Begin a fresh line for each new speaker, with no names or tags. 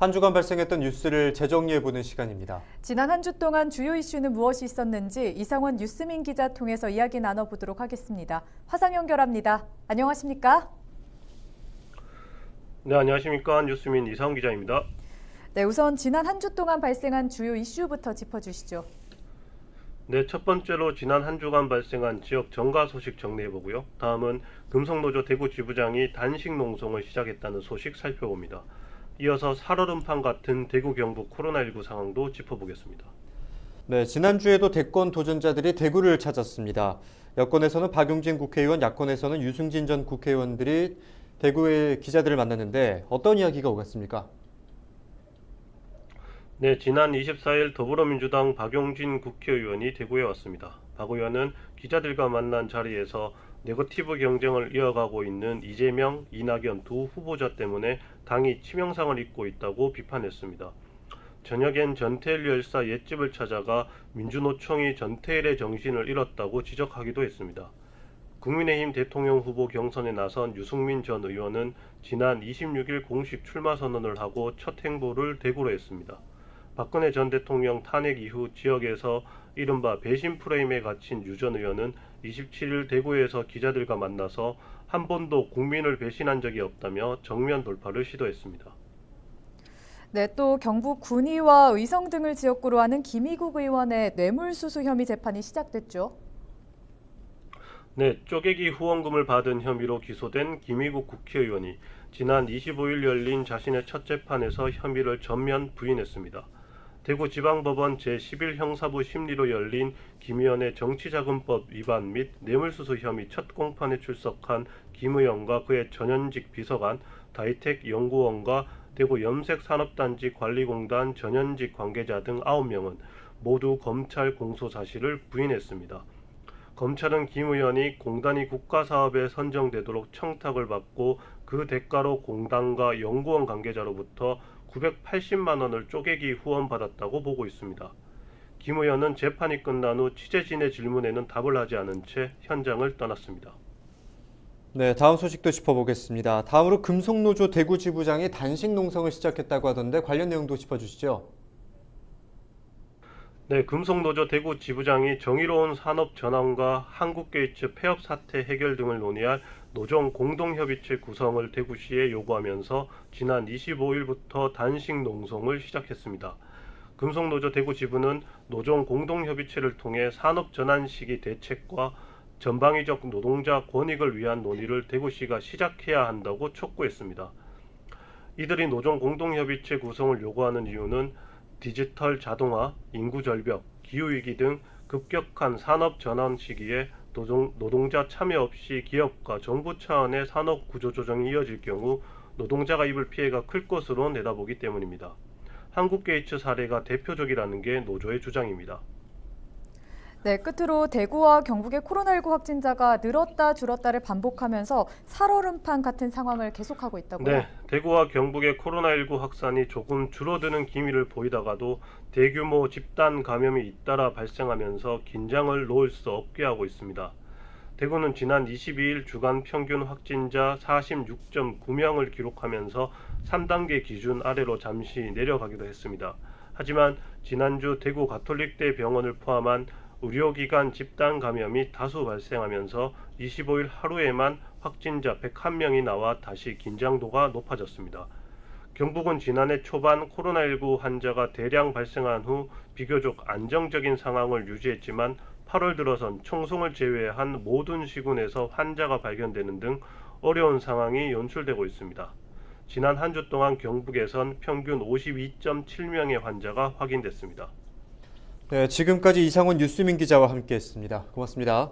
한 주간 발생했던 뉴스를 재정리해보는 시간입니다.
지난 한 주 동안 주요 이슈는 무엇이 있었는지 이상원 뉴스민 기자 통해서 이야기 나눠보도록 하겠습니다. 화상 연결합니다. 안녕하십니까?
네, 안녕하십니까. 뉴스민 이상원 기자입니다.
네, 우선 지난 한 주 동안 발생한 주요 이슈부터 짚어주시죠.
네, 첫 번째로 지난 한 주간 발생한 지역 정가 소식 정리해보고요. 다음은 금속노조 대구 지부장이 단식 농성을 시작했다는 소식 살펴봅니다. 이어서 살얼음판 같은 대구 경북 코로나19 상황도 짚어보겠습니다.
네, 지난주에도 대권 도전자들이 대구를 찾았습니다. 여권에서는 박용진 국회의원, 야권에서는 유승진 전 국회의원들이 대구의 기자들을 만났는데 어떤 이야기가 오갔습니까?
네, 지난 24일 더불어민주당 박용진 국회의원이 대구에 왔습니다. 박 의원은 기자들과 만난 자리에서 네거티브 경쟁을 이어가고 있는 이재명, 이낙연 두 후보자 때문에 당이 치명상을 입고 있다고 비판했습니다. 저녁엔 전태일 열사 옛집을 찾아가 민주노총이 전태일의 정신을 잃었다고 지적하기도 했습니다. 국민의힘 대통령 후보 경선에 나선 유승민 전 의원은 지난 26일 공식 출마 선언을 하고 첫 행보를 대구로 했습니다. 박근혜 전 대통령 탄핵 이후 지역에서 이른바 배신 프레임에 갇힌 유 전 의원은 27일 대구에서 기자들과 만나서 한 번도 국민을 배신한 적이 없다며 정면 돌파를 시도했습니다.
네, 또 경북 군위와 의성 등을 지역구로 하는 김희국 의원의 뇌물수수 혐의 재판이 시작됐죠.
네, 쪼개기 후원금을 받은 혐의로 기소된 김희국 국회의원이 지난 25일 열린 자신의 첫 재판에서 혐의를 전면 부인했습니다. 대구지방법원 제11형사부 심리로 열린 김 의원의 정치자금법 위반 및 뇌물수수 혐의 첫 공판에 출석한 김 의원과 그의 전현직 비서관, 다이텍 연구원과 대구 염색산업단지 관리공단 전현직 관계자 등 9명은 모두 검찰 공소 사실을 부인했습니다. 검찰은 김 의원이 공단이 국가사업에 선정되도록 청탁을 받고 그 대가로 공단과 연구원 관계자로부터 980만 원을 쪼개기 후원받았다고 보고 있습니다. 김 의원은 재판이 끝난 후 취재진의 질문에는 답을 하지 않은 채 현장을 떠났습니다.
네, 다음 소식도 짚어보겠습니다. 다음으로 금속노조 대구 지부장이 단식 농성을 시작했다고 하던데 관련 내용도 짚어주시죠.
네, 금속노조 대구 지부장이 정의로운 산업 전환과 한국게이츠 폐업 사태 해결 등을 논의할 노정 공동협의체 구성을 대구시에 요구하면서 지난 25일부터 단식 농성을 시작했습니다. 금속노조 대구 지부는 노정 공동협의체를 통해 산업 전환 시기 대책과 전방위적 노동자 권익을 위한 논의를 대구시가 시작해야 한다고 촉구했습니다. 이들이 노정 공동협의체 구성을 요구하는 이유는 디지털 자동화, 인구 절벽, 기후위기 등 급격한 산업 전환 시기에 노동자 참여 없이 기업과 정부 차원의 산업 구조 조정이 이어질 경우 노동자가 입을 피해가 클 것으로 내다보기 때문입니다. 한국게이츠 사례가 대표적이라는 게 노조의 주장입니다.
네, 끝으로 대구와 경북의 코로나19 확진자가 늘었다 줄었다를 반복하면서 살얼음판 같은 상황을 계속하고 있다고요?
네, 대구와 경북의 코로나19 확산이 조금 줄어드는 기미를 보이다가도 대규모 집단 감염이 잇따라 발생하면서 긴장을 놓을 수 없게 하고 있습니다. 대구는 지난 22일 주간 평균 확진자 46.9명을 기록하면서 3단계 기준 아래로 잠시 내려가기도 했습니다. 하지만 지난주 대구 가톨릭대 병원을 포함한 의료기관 집단 감염이 다수 발생하면서 25일 하루에만 확진자 101명이 나와 다시 긴장도가 높아졌습니다. 경북은 지난해 초반 코로나19 환자가 대량 발생한 후 비교적 안정적인 상황을 유지했지만 8월 들어선 청송을 제외한 모든 시군에서 환자가 발견되는 등 어려운 상황이 연출되고 있습니다. 지난 한 주 동안 경북에선 평균 52.7명의 환자가 확인됐습니다.
네, 지금까지 이상원 뉴스민 기자와 함께했습니다. 고맙습니다.